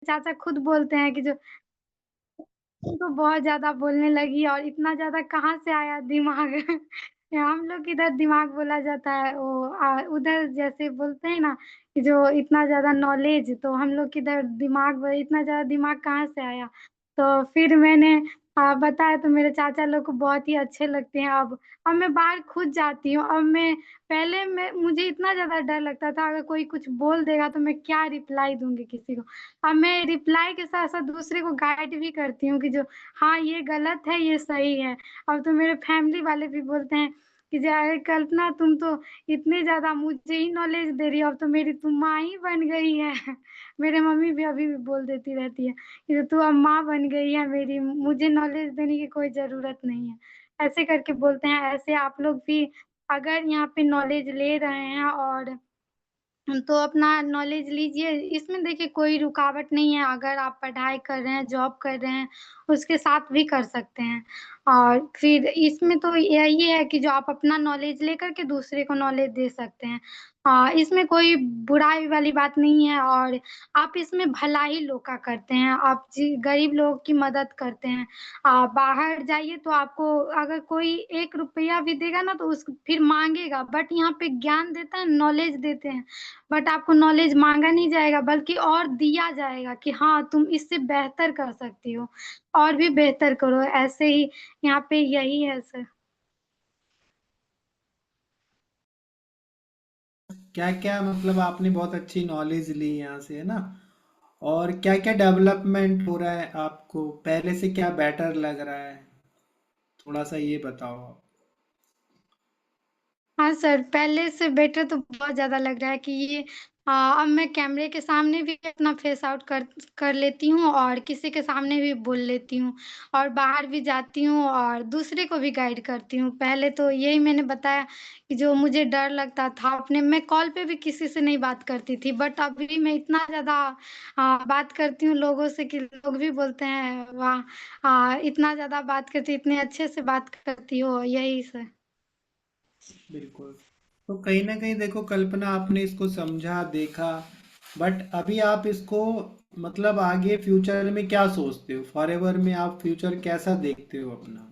चाचा खुद बोलते हैं कि जो तुम तो बहुत ज़्यादा बोलने लगी और इतना ज़्यादा कहाँ से आया दिमाग? हम लोग इधर दिमाग बोला जाता है वो उधर जैसे बोलते हैं ना कि जो इतना ज़्यादा नॉलेज तो हम लोग के इधर दिमाग इतना ज़्यादा दिमाग कहाँ से आया? तो फिर मैंने बताया तो मेरे चाचा लोग को बहुत ही अच्छे लगते हैं अब मैं बाहर खुद जाती हूँ। अब मैं पहले मैं मुझे इतना ज़्यादा डर लगता था अगर कोई कुछ बोल देगा तो मैं क्या रिप्लाई दूँगी किसी को। अब मैं रिप्लाई के साथ-साथ दूसरे को गाइड भी करती हूँ कि जो हाँ, ये गलत है, ये सही है। अब तो मेरे फैमिली वाले भी बोलते हैं कि जो अरे कल्पना तुम तो इतने ज़्यादा मुझे ही नॉलेज दे रही हो, अब तो मेरी तुम माँ ही बन गई है। मेरे मम्मी भी अभी भी बोल देती रहती है कि तू अब माँ बन गई है मेरी, मुझे नॉलेज देने की कोई ज़रूरत नहीं है। ऐसे करके बोलते हैं, ऐसे आप लोग भी अगर यहाँ पे नॉलेज ले रहे हैं और तो अपना नॉलेज लीजिए, इसमें देखिए कोई रुकावट नहीं है, अगर आप पढ़ाई कर रहे हैं, जॉब कर रहे हैं, उसके साथ भी कर सकते हैं। और फिर इसमें तो यही है कि जो आप अपना नॉलेज लेकर के दूसरे को नॉलेज दे सकते हैं। इसमें कोई बुराई वाली बात नहीं है और आप इसमें भला ही लोग का करते हैं, आप जी गरीब लोगों की मदद करते हैं। बाहर जाइए तो आपको अगर कोई ₹1 भी देगा ना तो उस फिर माँगेगा, बट यहाँ पे ज्ञान देता है, नॉलेज देते हैं। बट आपको नॉलेज माँगा नहीं जाएगा बल्कि और दिया जाएगा कि हाँ, तुम इससे बेहतर कर सकती हो और भी बेहतर करो। ऐसे ही यहाँ पे यही है सर। क्या क्या मतलब आपने बहुत अच्छी नॉलेज ली यहाँ से, है ना? और क्या क्या डेवलपमेंट हो रहा है आपको, पहले से क्या बेटर लग रहा है, थोड़ा सा ये बताओ आप। हाँ सर, पहले से बेटर तो बहुत ज़्यादा लग रहा है कि ये अब मैं कैमरे के सामने भी अपना फेस आउट कर कर लेती हूँ और किसी के सामने भी बोल लेती हूँ और बाहर भी जाती हूँ और दूसरे को भी गाइड करती हूँ। पहले तो यही मैंने बताया कि जो मुझे डर लगता था अपने मैं कॉल पे भी किसी से नहीं बात करती थी, बट अभी मैं इतना ज़्यादा बात करती हूँ लोगों से कि लोग भी बोलते हैं, "वाह! इतना ज़्यादा बात करती, इतने अच्छे से बात करती हो।" यही सर। बिल्कुल। तो कहीं ना कहीं देखो कल्पना, आपने इसको समझा देखा, बट अभी आप इसको मतलब आगे फ्यूचर में क्या सोचते हो, फॉरएवर में आप फ्यूचर कैसा देखते हो अपना?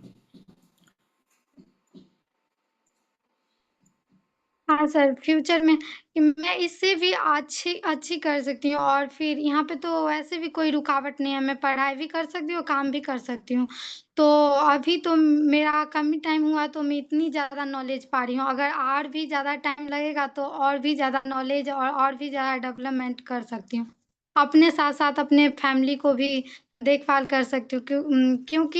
हाँ सर, फ्यूचर में कि मैं इससे भी अच्छी अच्छी कर सकती हूँ और फिर यहाँ पे तो वैसे भी कोई रुकावट नहीं है, मैं पढ़ाई भी कर सकती हूँ, काम भी कर सकती हूँ। तो अभी तो मेरा कम ही टाइम हुआ तो मैं इतनी ज़्यादा नॉलेज पा रही हूँ, अगर और भी ज़्यादा टाइम लगेगा तो और भी ज़्यादा नॉलेज और भी ज़्यादा डेवलपमेंट कर सकती हूँ। अपने साथ-साथ अपने फैमिली को भी देखभाल कर सकती हूँ क्योंकि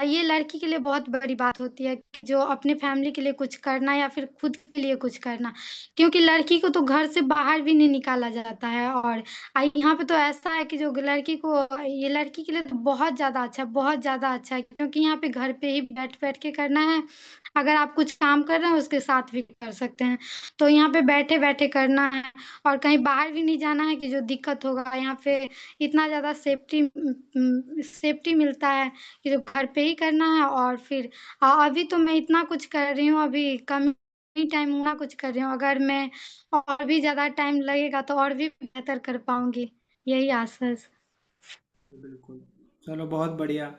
ये लड़की के लिए बहुत बड़ी बात होती है कि जो अपने फैमिली के लिए कुछ करना या फिर खुद के लिए कुछ करना। क्योंकि लड़की को तो घर से बाहर भी नहीं निकाला जाता है और यहाँ पे तो ऐसा है कि जो लड़की को ये लड़की के लिए तो बहुत ज़्यादा अच्छा है, बहुत ज़्यादा अच्छा है क्योंकि यहाँ पे घर पे ही बैठ-बैठ के करना है। अगर आप कुछ काम कर रहे हैं उसके साथ भी कर सकते हैं। तो यहाँ पे बैठे-बैठे करना है और कहीं बाहर भी नहीं जाना है कि जो दिक्कत होगा। यहाँ पे इतना ज़्यादा सेफ्टी मिलता है कि जो घर पे ही करना है और फिर अभी तो मैं इतना कुछ कर रही हूँ, अभी कम ही टाइम हुआ कुछ कर रही हूँ। अगर मैं और भी ज़्यादा टाइम लगेगा तो और भी बेहतर कर पाऊँगी, यही आशा है। बिल्कुल। चलो बहुत बढ़िया।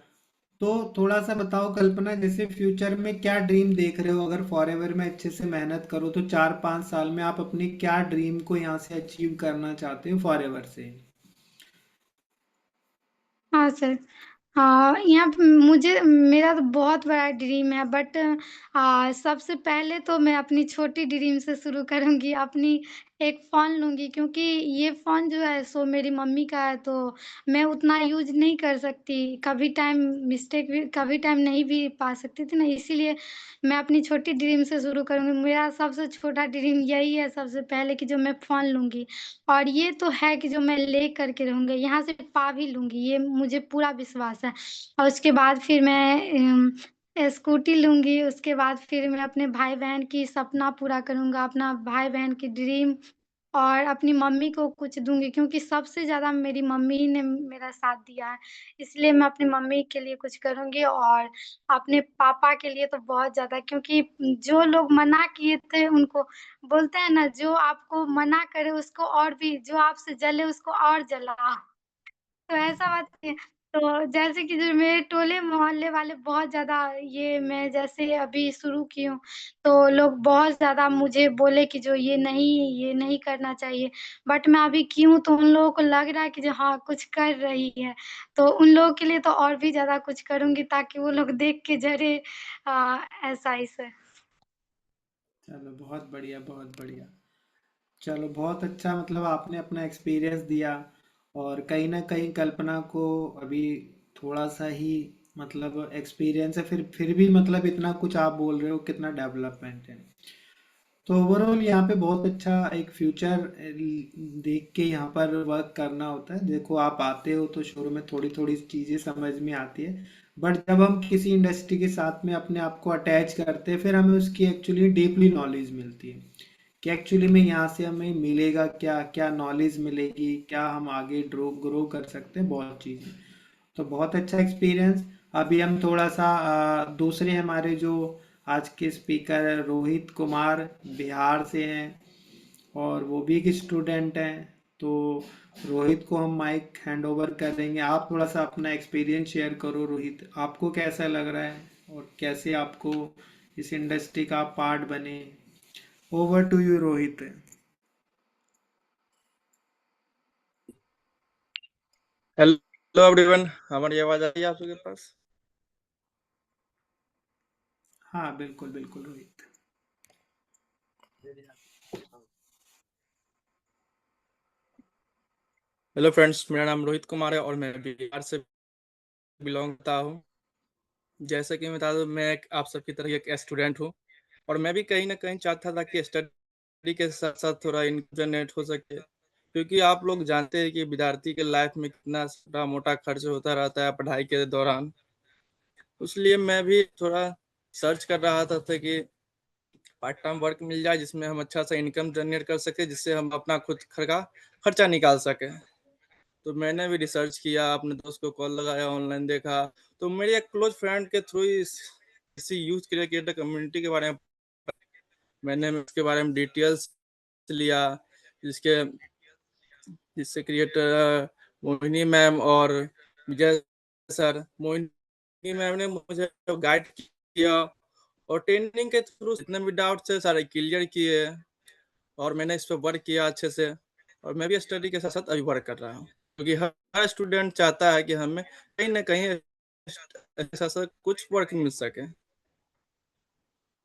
तो थोड़ा सा बताओ कल्पना, जैसे फ्यूचर में क्या ड्रीम देख रहे हो, अगर फॉरएवर में अच्छे से मेहनत करो तो 4-5 साल में आप अपने क्या ड्रीम को यहाँ से अचीव करना चाहते हो फॉरएवर से? हाँ सर। हाँ, यहाँ पे मुझे मेरा तो बहुत बड़ा ड्रीम है बट सबसे पहले तो मैं अपनी छोटी ड्रीम से शुरू करूँगी, अपनी एक फ़ोन लूँगी क्योंकि ये फ़ोन जो है सो मेरी मम्मी का है तो मैं उतना यूज़ नहीं कर सकती, कभी टाइम मिस्टेक भी कभी टाइम नहीं भी पा सकती थी ना इसीलिए मैं अपनी छोटी ड्रीम से शुरू करूँगी। मेरा सबसे छोटा ड्रीम यही है सबसे पहले कि जो मैं फ़ोन लूँगी। और ये तो है कि जो मैं ले कर के रहूँगी, यहाँ से पा भी लूँगी, ये मुझे पूरा विश्वास है। और उसके बाद फिर मैं स्कूटी लूँगी, उसके बाद फिर मैं अपने भाई-बहन की सपना पूरा करूँगा, अपना भाई-बहन की ड्रीम और अपनी मम्मी को कुछ दूँगी क्योंकि सबसे ज़्यादा मेरी मम्मी ही ने मेरा साथ दिया है। इसलिए मैं अपनी मम्मी के लिए कुछ करूँगी और अपने पापा के लिए तो बहुत ज़्यादा क्योंकि जो लोग मना किए थे उनको बोलते हैं ना जो आपको मना करे उसको और भी जो आपसे जले उसको और जलाओ। तो ऐसा बात नहीं है। तो जैसे कि जो मेरे टोले मोहल्ले वाले बहुत ज़्यादा, ये मैं जैसे अभी शुरू की हूँ, तो लोग बहुत ज़्यादा मुझे बोले कि जो ये नहीं करना चाहिए। बट मैं अभी की हूँ तो उन लोगों को लग रहा है कि जो हाँ, कुछ कर रही है। तो उन लोगों के लिए तो और भी ज़्यादा कुछ करूँगी ताकि वो लोग देख के डरे, ऐसा इसे। चलो बहुत बढ़िया, बहुत बढ़िया। चलो बहुत अच्छा, मतलब आपने अपना एक्सपीरियंस दिया। और कहीं ना कहीं कल्पना को अभी थोड़ा सा ही मतलब एक्सपीरियंस है, फिर भी मतलब इतना कुछ आप बोल रहे हो, कितना डेवलपमेंट है। तो ओवरऑल यहाँ पे बहुत अच्छा एक फ्यूचर देख के यहाँ पर वर्क करना होता है। देखो आप आते हो तो शुरू में थोड़ी थोड़ी चीज़ें समझ में आती है, बट जब हम किसी इंडस्ट्री के साथ में अपने आप को अटैच करते हैं, फिर हमें उसकी एक्चुअली डीपली नॉलेज मिलती है कि एक्चुअली में यहाँ से हमें मिलेगा क्या, क्या नॉलेज मिलेगी, क्या हम आगे ग्रो कर सकते हैं, बहुत चीज़ें। तो बहुत अच्छा एक्सपीरियंस। अभी हम थोड़ा सा दूसरे हमारे जो आज के स्पीकर है, रोहित कुमार, बिहार से हैं और वो भी एक स्टूडेंट हैं। तो रोहित को हम माइक हैंड ओवर कर देंगे। आप थोड़ा सा अपना एक्सपीरियंस शेयर करो रोहित, आपको कैसा लग रहा है और कैसे आपको इस इंडस्ट्री का पार्ट बने। Over to you Rohit. Hello everyone, हमारी आवाज आ रही है आप सबके पास? हाँ बिल्कुल बिल्कुल रोहित। हेलो फ्रेंड्स, मेरा नाम रोहित कुमार है और मैं बिहार से बिलोंग करता हूँ। जैसे कि मैं बता दूँ, मैं आप सबकी तरह एक स्टूडेंट हूँ और मैं भी कहीं ना कहीं चाहता था कि स्टडी के साथ साथ थोड़ा इनकम जनरेट हो सके, क्योंकि आप लोग जानते हैं कि विद्यार्थी के लाइफ में कितना छोटा मोटा खर्च होता रहता है पढ़ाई के दौरान। इसलिए मैं भी थोड़ा सर्च कर रहा था कि पार्ट टाइम वर्क मिल जाए जिसमें हम अच्छा सा इनकम जनरेट कर सके, जिससे हम अपना खुद का खर्चा निकाल सके। तो मैंने भी रिसर्च किया, अपने दोस्त को कॉल लगाया, ऑनलाइन देखा। तो मेरे एक क्लोज फ्रेंड के थ्रू इसी यूथ क्रिएटर कम्युनिटी के बारे में मैंने उसके बारे में डिटेल्स लिया। जिसके जिससे क्रिएटर मोहिनी मैम और विजय सर, मोहिनी मैम ने मुझे गाइड किया और ट्रेनिंग के थ्रू जितने भी डाउट्स है सारे क्लियर किए और मैंने इस पर वर्क किया अच्छे से। और मैं भी स्टडी के साथ साथ अभी वर्क कर रहा हूँ, क्योंकि हर स्टूडेंट चाहता है कि हमें कहीं ना कहीं ऐसा सा कुछ वर्क मिल सके।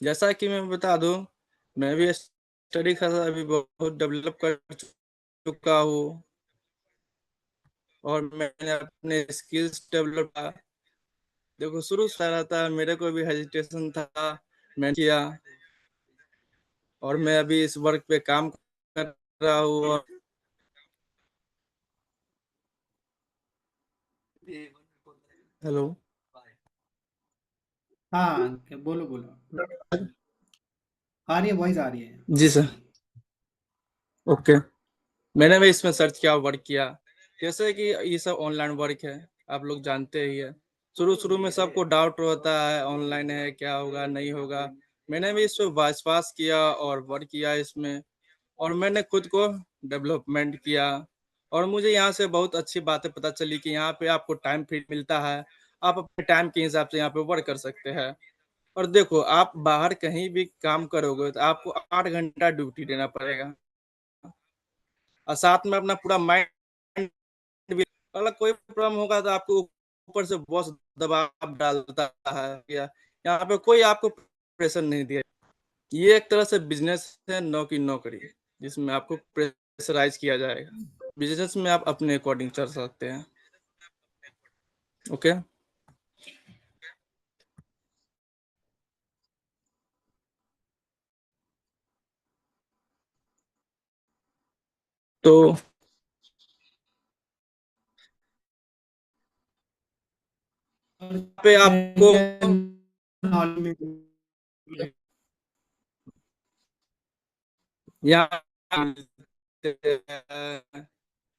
जैसा कि मैं बता दूं, मैं भी स्टडी के साथ अभी बहुत डेवलप कर चुका हूँ और मैंने अपने स्किल्स डेवलप किया। देखो शुरू से रहता है, मेरे को भी हेजिटेशन था, मैं किया और मैं अभी इस वर्क पे काम कर रहा हूँ। और हेलो। हाँ बोलो बोलो। आ रही है, वॉइस आ रही है। जी सर। ओके। मैंने भी इसमें सर्च किया, वर्क किया। जैसे कि ये सब ऑनलाइन वर्क है, आप लोग जानते ही है। शुरू शुरू में सबको डाउट रहता है, ऑनलाइन है क्या होगा नहीं होगा। मैंने भी इस पर विश्वास किया और वर्क किया इसमें, और मैंने खुद को डेवलपमेंट किया। और मुझे यहाँ से बहुत अच्छी बातें पता चली कि यहाँ पे आपको टाइम फ्री मिलता है, आप अपने टाइम के हिसाब से यहाँ पे वर्क कर सकते हैं। और देखो, आप बाहर कहीं भी काम करोगे तो आपको 8 घंटा ड्यूटी देना पड़ेगा और साथ में अपना पूरा माइंड भी। अगर कोई प्रॉब्लम होगा तो आपको ऊपर से बॉस दबाव डालता है, या यहाँ पे कोई आपको प्रेशर नहीं दिया। ये एक तरह से बिजनेस है, नो की नौकरी, जिसमें आपको प्रेशराइज किया जाएगा। बिजनेस में आप अपने अकॉर्डिंग चल सकते हैं। ओके। तो और पे क्या आपको क्या नॉलेज। यहाँ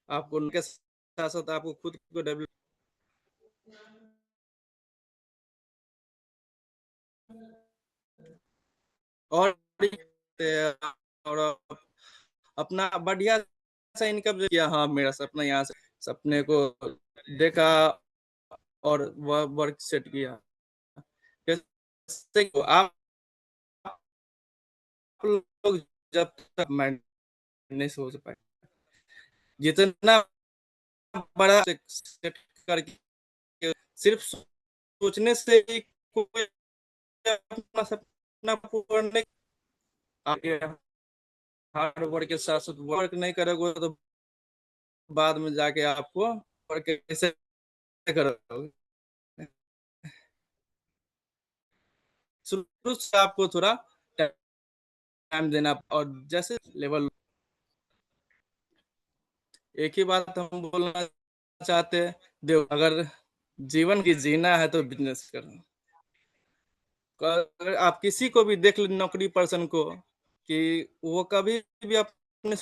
आपको उनके साथ साथ आपको खुद को डेवलप और और अपना बढ़िया सा इनकम किया। हाँ, मेरा सपना यहाँ से सपने को देखा और वह वर्क सेट किया। जैसे कि आप लोग जब तक माइंड नहीं सोच पाए, जितना बड़ा सेट करके सिर्फ सोचने से ही कोई अपना सपना पूरा नहीं, आगे हार्ड वर्क के साथ साथ वर्क नहीं करोगे तो बाद में जाके आपको वर्क कैसे करोगे। शुरू से आपको थोड़ा टाइम देना, और जैसे लेवल, एक ही बात हम बोलना चाहते हैं, देखो अगर जीवन की जीना है तो बिजनेस करना। अगर आप किसी को भी देख लो नौकरी पर्सन को, कि वो कभी भी अपने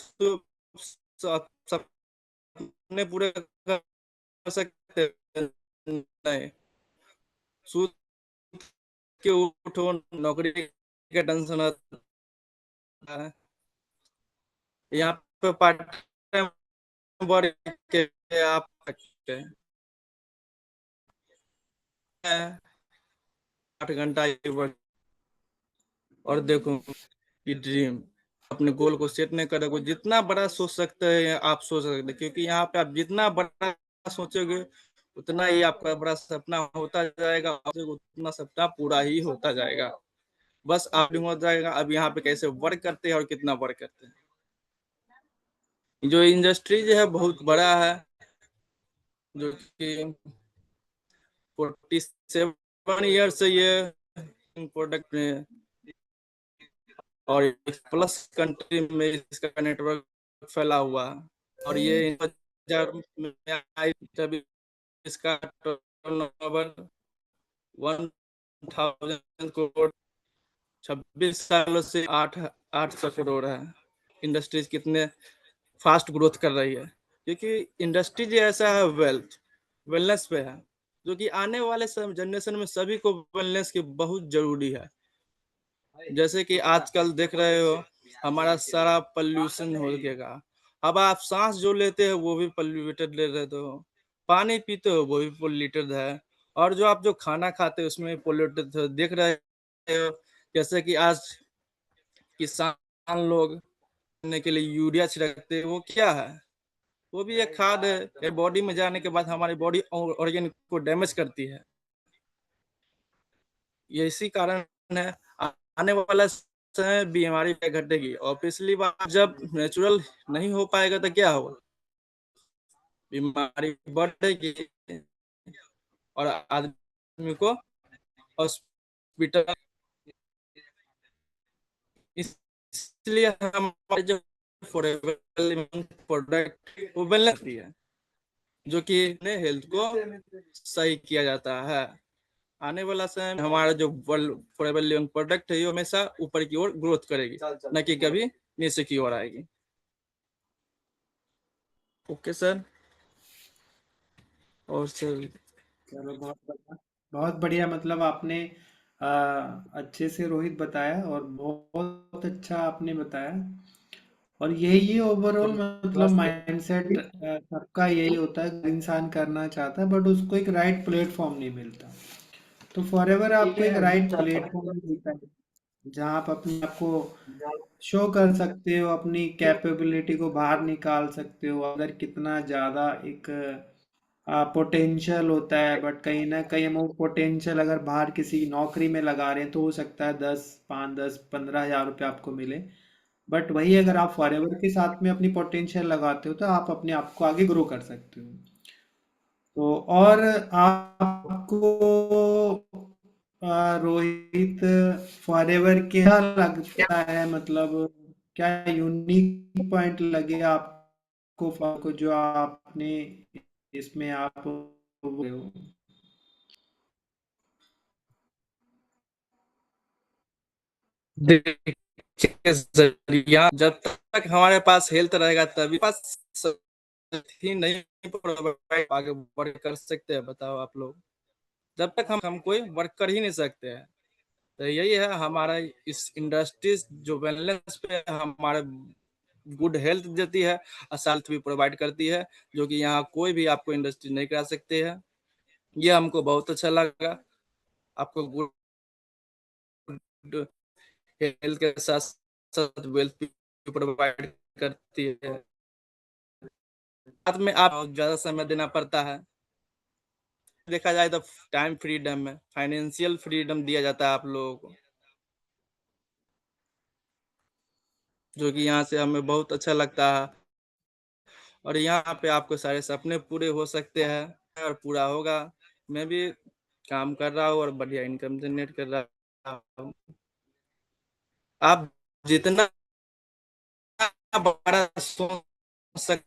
सपने पूरे कर सकते नहीं, सूत के उठो, नौकरी का टेंशन होता है, यहाँ पे पार्ट टाइम वर्क के आप सकते हैं 8 घंटा ये वर्क। और देखो कि ड्रीम अपने गोल को सेट नहीं करोगे, जितना बड़ा सोच सकते हैं आप सोच सकते हैं, क्योंकि यहाँ पे आप जितना बड़ा सोचोगे उतना ही आपका बड़ा सपना होता जाएगा, उतना सपना पूरा ही होता जाएगा। बस आप हो जाएगा अब यहाँ पे कैसे वर्क करते हैं और कितना वर्क करते हैं। जो इंडस्ट्री जो है बहुत बड़ा है, जो कि 47 ईयर से ये प्रोडक्ट में और प्लस कंट्री में इसका नेटवर्क फैला हुआ है। और ये 2000 में आई जब इसका टर्नओवर 1000 करोड़, 26 सालों से 800 करोड़ है। इंडस्ट्रीज कितने फास्ट ग्रोथ कर रही है, क्योंकि इंडस्ट्री जो ऐसा है वेलनेस पे है, जो कि आने वाले जनरेशन में सभी को वेलनेस की बहुत जरूरी है। जैसे कि आजकल देख रहे हो हमारा सारा पॉल्यूशन हो गया, अब आप सांस जो लेते हो वो भी पॉल्यूटेड ले रहे हो, पानी पीते हो वो भी पोल्यूटेड है, और जो आप जो खाना खाते हो उसमें पोल्यूटेड देख रहे हो। जैसे कि आज किसान लोग करने के लिए यूरिया छिड़कते हैं, वो क्या है, वो भी एक खाद है, ये बॉडी में जाने के बाद हमारी बॉडी ऑर्गेन को डैमेज करती है। ये इसी कारण है आने वाला समय बीमारी घटेगी, और पिछली बार जब नेचुरल नहीं हो पाएगा तो क्या होगा, बीमारी बढ़ेगी और आदमी को हॉस्पिटल। इसलिए हमारे जो फॉरएवर प्रोडक्ट वो बैलेंस है, जो कि हेल्थ को सही किया जाता है। आने वाला समय में हमारा जो फॉरएवर लिविंग प्रोडक्ट है ये हमेशा ऊपर की ओर ग्रोथ करेगी, न कि कभी नीचे की ओर आएगी। Okay sir. और सर चलो बहुत बढ़िया मतलब आपने अच्छे से रोहित बताया और बहुत अच्छा आपने बताया। और यही ओवरऑल मतलब माइंडसेट सबका यही होता है, इंसान करना चाहता है बट उसको एक राइट प्लेटफॉर्म नहीं मिलता। तो फॉरएवर आपको एक राइट प्लेटफॉर्म मिलता है जहाँ आप अपने आप को शो कर सकते हो, अपनी कैपेबिलिटी को बाहर निकाल सकते हो, अगर कितना ज़्यादा एक पोटेंशियल होता है। बट कहीं ना कहीं हम वो पोटेंशियल अगर बाहर किसी नौकरी में लगा रहे हैं तो हो सकता है 10, 5, 10, 15 हज़ार रुपये आपको मिले। बट वही अगर आप फॉरएवर के साथ में अपनी पोटेंशियल लगाते हो तो आप अपने आप को आगे ग्रो कर सकते हो। तो और आपको रोहित फॉरएवर क्या लगता है, मतलब क्या यूनिक पॉइंट लगे आपको को जो आपने इसमें आप बोले हो? देखिए सर, यहाँ जब तक हमारे पास हेल्थ रहेगा तभी पास ही नहीं प्रोवाइड आगे वर्क कर सकते हैं। बताओ आप लोग, जब तक हम कोई वर्क कर ही नहीं सकते हैं। तो यही है हमारा इस इंडस्ट्रीज जो वेलनेस पे हमारे गुड हेल्थ देती है और हेल्थ भी प्रोवाइड करती है, जो कि यहाँ कोई भी आपको इंडस्ट्री नहीं करा सकते है। ये हमको बहुत अच्छा लगा। आपको गुड हेल्थ के साथ साथ वेल्थ भी प्रोवाइड करती है। साथ में आप ज्यादा समय देना पड़ता है। देखा जाए तो टाइम फ्रीडम में फाइनेंशियल फ्रीडम दिया जाता है आप लोगों को, जो कि यहाँ से हमें बहुत अच्छा लगता है। और यहाँ पे आपको सारे सपने पूरे हो सकते हैं और पूरा होगा। मैं भी काम कर रहा हूँ और बढ़िया इनकम जनरेट कर रहा हूँ। आप जितना बड़ा सोच सक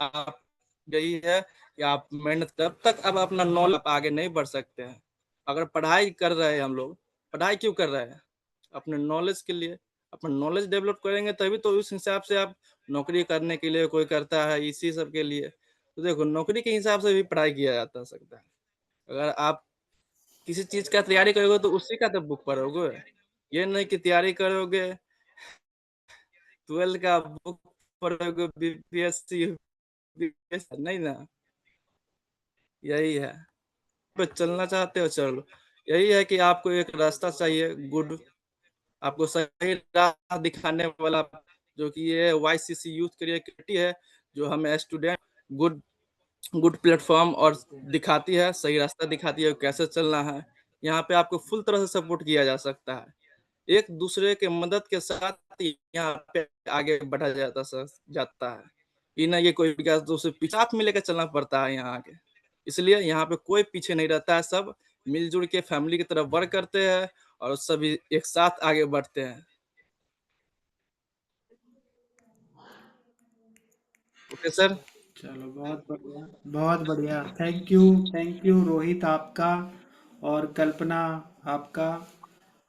आप यही है कि आप मेहनत तब तक अब अपना नॉलेज आप आगे नहीं बढ़ सकते हैं। अगर पढ़ाई कर रहे हैं हम लोग, पढ़ाई क्यों कर रहे हैं? अपने नॉलेज के लिए। अपना नॉलेज डेवलप करेंगे तभी तो उस हिसाब से आप नौकरी करने के लिए कोई करता है इसी सब के लिए। तो देखो नौकरी के हिसाब से भी पढ़ाई किया जाता सकता है। अगर आप किसी चीज का तैयारी करोगे तो उसी का तो बुक पढ़ोगे। ये नहीं कि तैयारी करोगे 12 का बुक पढ़ोगे बीपीएससी नहीं ना। यही है। पे चलना चाहते हो चलो। यही है कि आपको एक रास्ता चाहिए गुड, आपको सही राह दिखाने वाला, जो कि ये वाईसीसी यूथ करियर कमेटी है, जो हमें स्टूडेंट गुड गुड प्लेटफॉर्म और दिखाती है, सही रास्ता दिखाती है कैसे चलना है। यहाँ पे आपको फुल तरह से सपोर्ट किया जा सकता है। एक दूसरे के मदद के साथ यहाँ पे आगे बढ़ा जाता है। ये ना ये कोई विकास दूसरे साथ में लेकर चलना पड़ता है यहाँ आगे। इसलिए यहाँ पे कोई पीछे नहीं रहता है, सब मिलजुल के फैमिली की तरफ वर्क करते हैं और सभी एक साथ आगे बढ़ते हैं। Okay sir. चलो बहुत बढ़िया, बहुत बढ़िया। थैंक यू रोहित आपका और कल्पना आपका।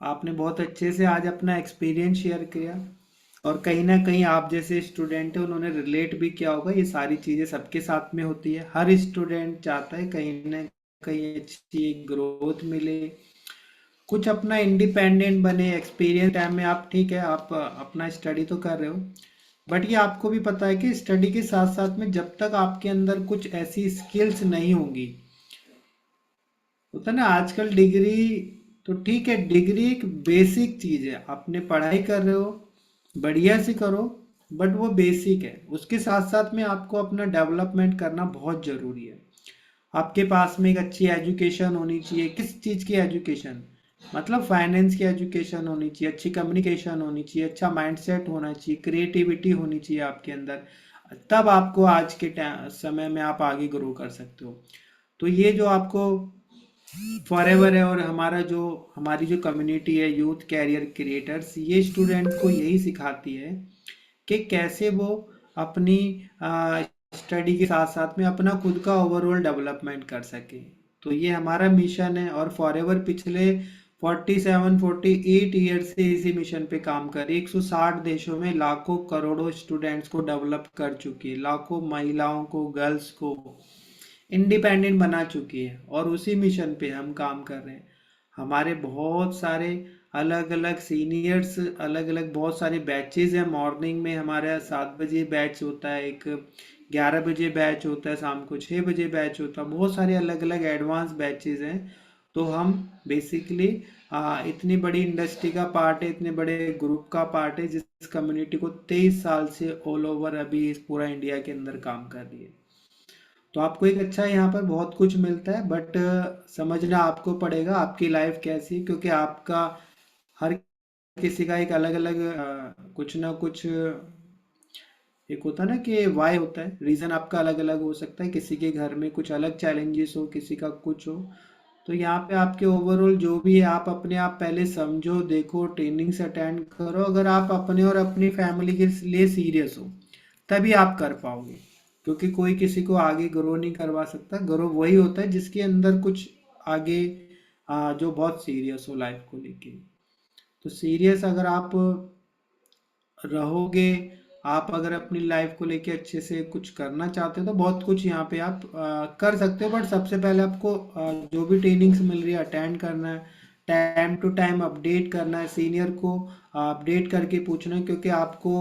आपने बहुत अच्छे से आज अपना एक्सपीरियंस शेयर किया और कहीं ना कहीं आप जैसे स्टूडेंट है उन्होंने रिलेट भी किया होगा। ये सारी चीज़ें सबके साथ में होती है, हर स्टूडेंट चाहता है कहीं ना कहीं अच्छी ग्रोथ मिले, कुछ अपना इंडिपेंडेंट बने। एक्सपीरियंस टाइम में आप ठीक है, आप अपना स्टडी तो कर रहे हो, बट ये आपको भी पता है कि स्टडी के साथ साथ में जब तक आपके अंदर कुछ ऐसी स्किल्स नहीं होंगी, होता ना आजकल डिग्री, तो ठीक है डिग्री एक बेसिक चीज है, आपने पढ़ाई कर रहे हो बढ़िया से करो, बट वो बेसिक है। उसके साथ साथ में आपको अपना डेवलपमेंट करना बहुत जरूरी है। आपके पास में एक अच्छी एजुकेशन होनी चाहिए। किस चीज़ की एजुकेशन? मतलब फाइनेंस की एजुकेशन होनी चाहिए, अच्छी कम्युनिकेशन होनी चाहिए, अच्छा माइंडसेट होना चाहिए, क्रिएटिविटी होनी चाहिए आपके अंदर। तब आपको आज के समय में आप आगे ग्रो कर सकते हो। तो ये जो आपको फॉरएवर है और हमारी जो कम्युनिटी है यूथ कैरियर क्रिएटर्स, ये स्टूडेंट को यही सिखाती है कि कैसे वो अपनी स्टडी के साथ साथ में अपना खुद का ओवरऑल डेवलपमेंट कर सके। तो ये हमारा मिशन है और फॉरएवर पिछले 48 ईयर से इसी मिशन पे काम कर रही है। 160 देशों में लाखों करोड़ों स्टूडेंट्स को डेवलप कर चुकी है, लाखों महिलाओं को, गर्ल्स को इंडिपेंडेंट बना चुकी है और उसी मिशन पे हम काम कर रहे हैं। हमारे बहुत सारे अलग अलग सीनियर्स, अलग अलग बहुत सारे बैचेज हैं। मॉर्निंग में हमारा 7 बजे बैच होता है, एक 11 बजे बैच होता है, शाम को 6 बजे बैच होता है। बहुत सारे अलग अलग एडवांस बैचेज हैं। तो हम बेसिकली इतनी बड़ी इंडस्ट्री का पार्ट है, इतने बड़े ग्रुप का पार्ट है जिस कम्युनिटी को 23 साल से ऑल ओवर अभी इस पूरा इंडिया के अंदर काम कर रही है। तो आपको एक अच्छा यहाँ पर बहुत कुछ मिलता है, बट समझना आपको पड़ेगा आपकी लाइफ कैसी है, क्योंकि आपका हर किसी का एक अलग अलग कुछ ना कुछ एक होता है ना कि वाई होता है, रीज़न आपका अलग अलग हो सकता है। किसी के घर में कुछ अलग चैलेंजेस हो, किसी का कुछ हो। तो यहाँ पे आपके ओवरऑल जो भी है आप अपने आप पहले समझो, देखो, ट्रेनिंग्स अटेंड करो। अगर आप अपने और अपनी फैमिली के लिए सीरियस हो तभी आप कर पाओगे, क्योंकि कोई किसी को आगे ग्रो नहीं करवा सकता। ग्रो वही होता है जिसके अंदर कुछ आगे जो बहुत सीरियस हो लाइफ को लेके। तो सीरियस अगर आप रहोगे, आप अगर अपनी लाइफ को लेके अच्छे से कुछ करना चाहते हो तो बहुत कुछ यहाँ पे आप कर सकते हो। बट सबसे पहले आपको जो भी ट्रेनिंग्स मिल रही है अटेंड करना है, टाइम टू टाइम अपडेट करना है, सीनियर को अपडेट करके पूछना है, क्योंकि आपको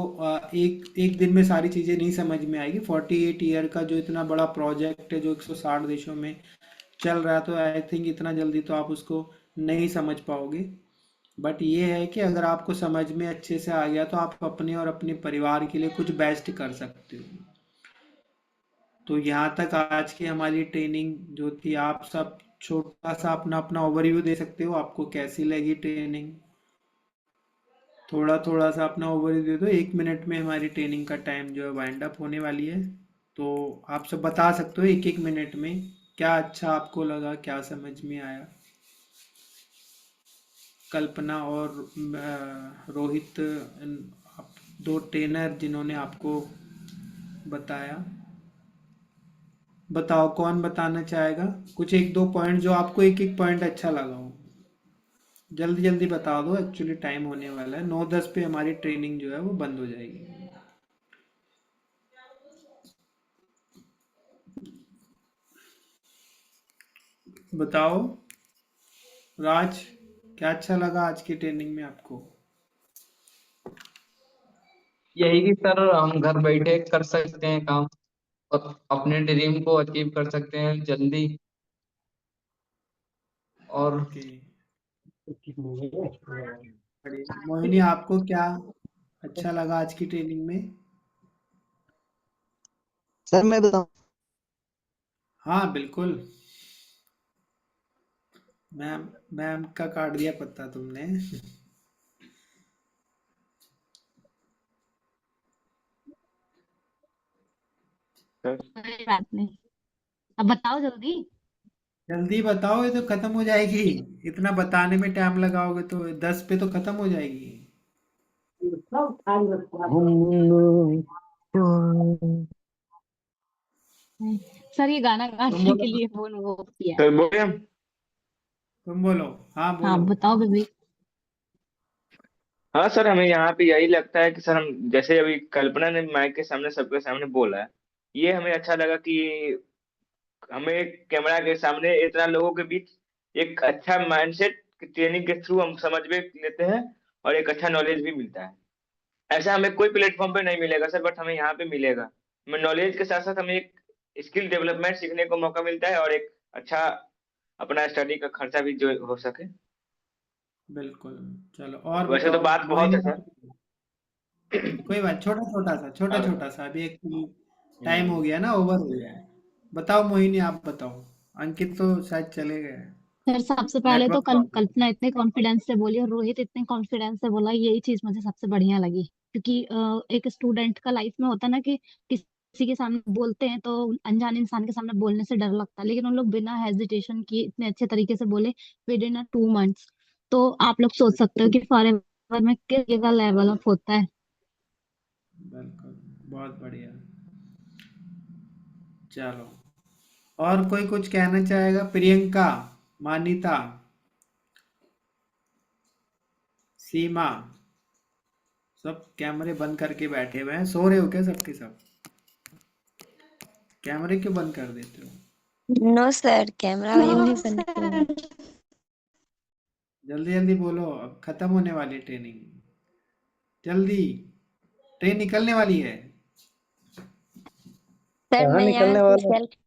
एक एक दिन में सारी चीज़ें नहीं समझ में आएगी। 48 ईयर का जो इतना बड़ा प्रोजेक्ट है जो 160 देशों में चल रहा है, तो आई थिंक इतना जल्दी तो आप उसको नहीं समझ पाओगे। बट ये है कि अगर आपको समझ में अच्छे से आ गया तो आप अपने और अपने परिवार के लिए कुछ बेस्ट कर सकते हो। तो यहाँ तक आज की हमारी ट्रेनिंग जो थी, आप सब छोटा सा अपना अपना ओवरव्यू दे सकते हो, आपको कैसी लगी ट्रेनिंग? थोड़ा थोड़ा सा अपना ओवरव्यू दे दो। 1 मिनट में हमारी ट्रेनिंग का टाइम जो है वाइंड अप होने वाली है। तो आप सब बता सकते हो एक एक मिनट में क्या अच्छा आपको लगा, क्या समझ में आया। कल्पना और रोहित, दो ट्रेनर जिन्होंने आपको बताया, बताओ कौन बताना चाहेगा कुछ एक दो पॉइंट जो आपको एक एक पॉइंट अच्छा लगा हो। जल्दी जल्दी बता दो, एक्चुअली टाइम होने वाला है, 9:10 पे हमारी ट्रेनिंग जो है वो बंद हो जाएगी। बताओ राज, क्या अच्छा लगा आज की ट्रेनिंग में आपको? यही कि सर हम घर बैठे कर सकते हैं काम और अपने ड्रीम को अचीव कर सकते हैं जल्दी। और ओके, बढ़िया। मोहिनी, आपको क्या अच्छा लगा आज की ट्रेनिंग में? सर मैं बताऊं? हाँ बिल्कुल। मैम, मैम का काट दिया पत्ता तुमने। कोई बात नहीं, अब बताओ जल्दी। जल्दी बताओ, ये तो खत्म हो जाएगी। इतना बताने में टाइम लगाओगे तो 10 पे तो खत्म हो जाएगी। सर ये गाना तुम गाने के बोलो, लिए फोन वो किया है। सर बोले हम। तुम बोलो। हाँ हाँ बोलो। बताओ बेबी। हाँ सर, हमें यहाँ पे यही लगता है कि सर हम जैसे अभी कल्पना ने माइक के सामने सबके सामने बोला है, ये हमें अच्छा लगा कि हमें कैमरा के सामने इतना लोगों के बीच एक अच्छा माइंडसेट ट्रेनिंग के थ्रू हम समझ भी लेते हैं और एक अच्छा नॉलेज भी मिलता है। ऐसा हमें कोई प्लेटफॉर्म पे नहीं मिलेगा सर, बट हमें यहाँ पे मिलेगा। हमें नॉलेज के साथ साथ हमें एक स्किल डेवलपमेंट सीखने को मौका मिलता है और एक अच्छा अपना स्टडी का खर्चा भी जो हो सके। बिल्कुल। चलो और वैसे तो बताओ बात बहुत मोहिनी। है सर। कोई बात, छोटा छोटा सा, छोटा और छोटा सा, अभी एक टाइम हो गया ना, ओवर हो गया है। बताओ मोहिनी, आप बताओ। अंकित तो शायद चले गए, सर सबसे पहले तो नेटवर्क प्रॉब्लम। कल्पना इतने कॉन्फिडेंस से बोली और रोहित इतने कॉन्फिडेंस से बोला, यही चीज मुझे सबसे बढ़िया लगी। क्योंकि एक स्टूडेंट का लाइफ में होता है ना कि किसी के सामने बोलते हैं तो अनजान इंसान के सामने बोलने से डर लगता है, लेकिन उन लोग बिना हेजिटेशन किए इतने अच्छे तरीके से बोले विद इन 2 मंथ्स। तो आप लोग सोच सकते हो कि फॉरएवर में किस का लेवल अप होता है। बिल्कुल, बहुत बढ़िया। चलो, और कोई कुछ कहना चाहेगा? प्रियंका, मानिता, सीमा, सब कैमरे बंद करके बैठे हुए हैं, सो रहे हो क्या सबके सब? कैमरे क्यों बंद कर देते हो? नो सर, कैमरा अभी नहीं बंद किया है। जल्दी जल्दी बोलो, अब खत्म होने वाली ट्रेनिंग। जल्दी, ट्रेन निकलने वाली है। सर कहाँ मैं यहाँ निकलने से वाला? सेल्फ